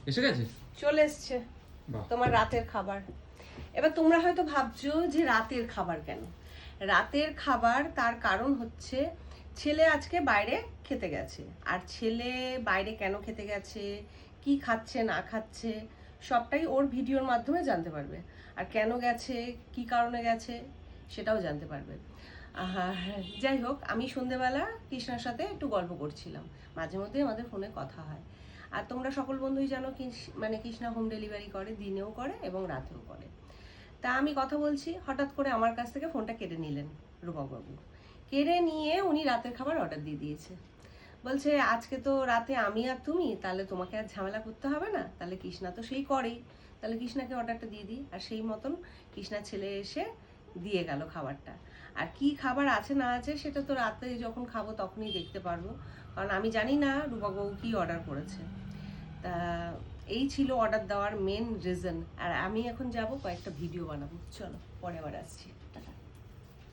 এসে গেছে? চলে এসছে বাহ। তোমার রাতের খাবার। এবার তোমরা হয়তো ভাবছো যে রাতের খাবার কেন। রাতের খাবার তার কারণ হচ্ছে ছেলে আজকে বাইরে খেতে গেছে। আর ছেলে বাইরে কেন খেতে গেছে, কি খাচ্ছে না খাচ্ছে, সবটাই ওর ভিডিওর মাধ্যমে জানতে পারবে। আর কেন গেছে, কি কারণে গেছে, সেটাও জানতে পারবে। যাই হোক, আমি সন্ধেবেলা কৃষ্ণার সাথে একটু গল্প করছিলাম। মাঝে মধ্যে আমাদের ফোনে কথা হয়। আর তোমরা সকল বন্ধুই জানো মানে কৃষ্ণা হোম ডেলিভারি করে, দিনেও করে এবং রাতেও করে। তা আমি কথা বলছি, হঠাৎ করে আমার কাছ থেকে ফোনটা কেড়ে নিলেন রূপকবাবু। কেড়ে নিয়ে উনি রাতের খাবার অর্ডার দিয়ে দিয়েছে। বলছে আজকে তো রাতে আমি আর তুমি, তাহলে তোমাকে আর ঝামেলা করতে হবে না, তাহলে কৃষ্ণা তো সেই করেই, তাহলে কৃষ্ণাকে অর্ডারটা দিয়ে দিই। আর সেই মতন কৃষ্ণা ছেলে এসে দিয়ে গেল খাবারটা। আর কি খাবার আছে না আছে সেটা তো রাতে যখন খাবো তখনই দেখতে পারবো, কারণ আমি জানি না রূপকবাবু কি অর্ডার করেছে। তা এই ছিল অর্ডার দেওয়ার মেন রিজন। আর আমি এখন যাব কয়েকটা ভিডিও বানাবো। চলো পরে আবার আসছি। টাটা।